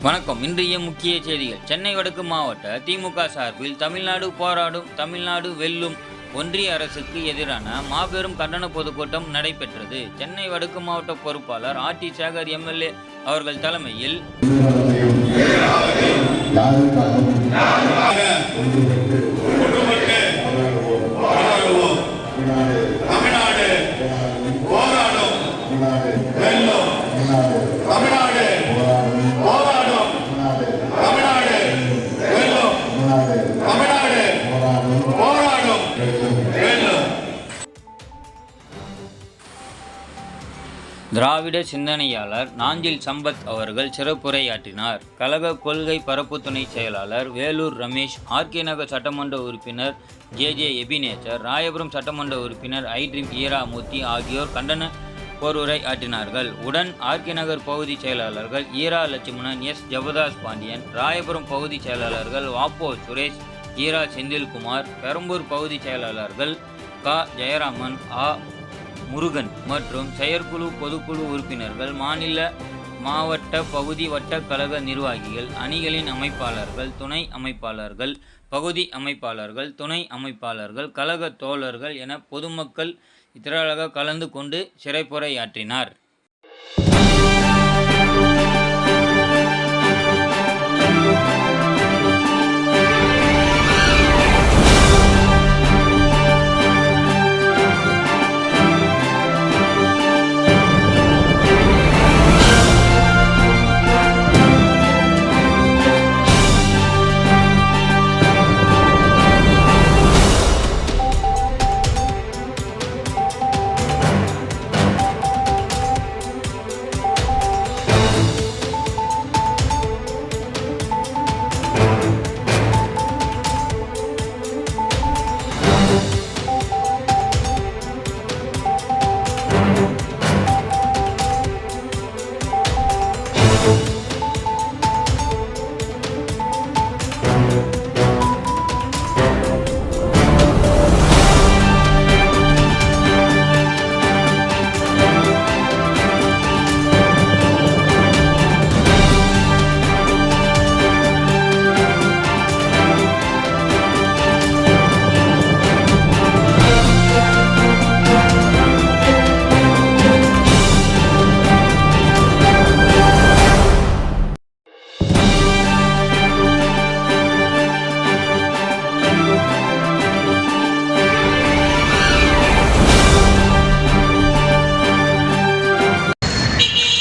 வணக்கம். இன்றைய முக்கிய செய்திகள். சென்னை வடக்கு மாவட்ட திமுக சார்பில் தமிழ்நாடு போராடும், தமிழ்நாடு வெல்லும் ஒன்றிய அரசுக்கு எதிரான மாபெரும் கண்டன பொதுக்கூட்டம் நடைபெற்றது. சென்னை வடக்கு மாவட்ட பொறுப்பாளர் ஆர்.டி. சேகர் எம்எல்ஏ அவர்கள் தலைமையில் திராவிட சிந்தனையாளர் நாஞ்சில் சம்பத் அவர்கள் சிறப்புரையாற்றினார். கழக கொள்கை பரப்பு துணை செயலாளர் வேலூர் ரமேஷ், ஆர்கே நகர் சட்டமன்ற உறுப்பினர் ஜே எபினேசர், ராயபுரம் சட்டமன்ற உறுப்பினர் ஐட்ரீம் ஈராமூர்த்தி ஆகியோர் கண்டன போருரை ஆற்றினார்கள். உடன் ஆர்கே நகர் பகுதி செயலாளர்கள் ஈரா லட்சுமணன், எஸ் ஜபதாஸ் பாண்டியன், ராயபுரம் பகுதி செயலாளர்கள் வாப்போ சுரேஷ், ஈரா செந்தில்குமார், பெரம்பூர் பகுதி செயலாளர்கள் க ஜெயராமன், ஆ முருகன் மற்றும் செயற்குழு பொதுக்குழு உறுப்பினர்கள், மாநில மாவட்ட பகுதி வட்ட கழக நிர்வாகிகள், அணிகளின் அமைப்பாளர்கள், துணை அமைப்பாளர்கள், பகுதி அமைப்பாளர்கள், துணை அமைப்பாளர்கள், கழக தோழர்கள் என பொதுமக்கள் திரளாக கலந்து கொண்டு சிறப்புரையாற்றினார்.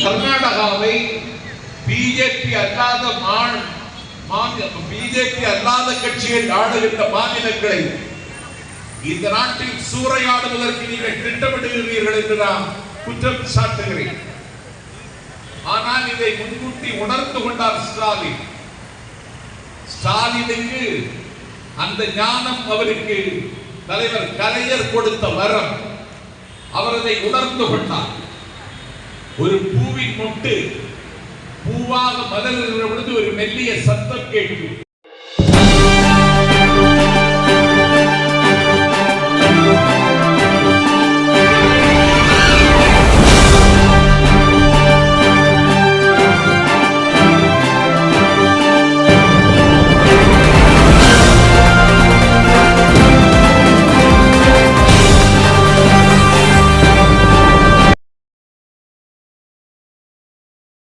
கர்நாடகாவை பிஜேபி அல்லாத கட்சிகள் ஆளுகின்ற மாநிலங்களை இந்த நாட்டில் சூறையாடுவதற்கு நீங்கள் திட்டமிடுகிறீர்கள் என்று நான் குற்றம் சாட்டுகிறேன். ஆனால் இதை முன்கூட்டி உணர்ந்து கொண்டார் ஸ்டாலின். ஸ்டாலினுக்கு அந்த ஞானம் அவருக்கு தலைவர் கலைஞர் கொடுத்த வரம். அவர் அதை உணர்ந்து கொண்டார். ஒரு பூவின் மொட்டு பூவாக மலர்கிற பொழுது ஒரு மெல்லிய சத்தம் கேட்கும்.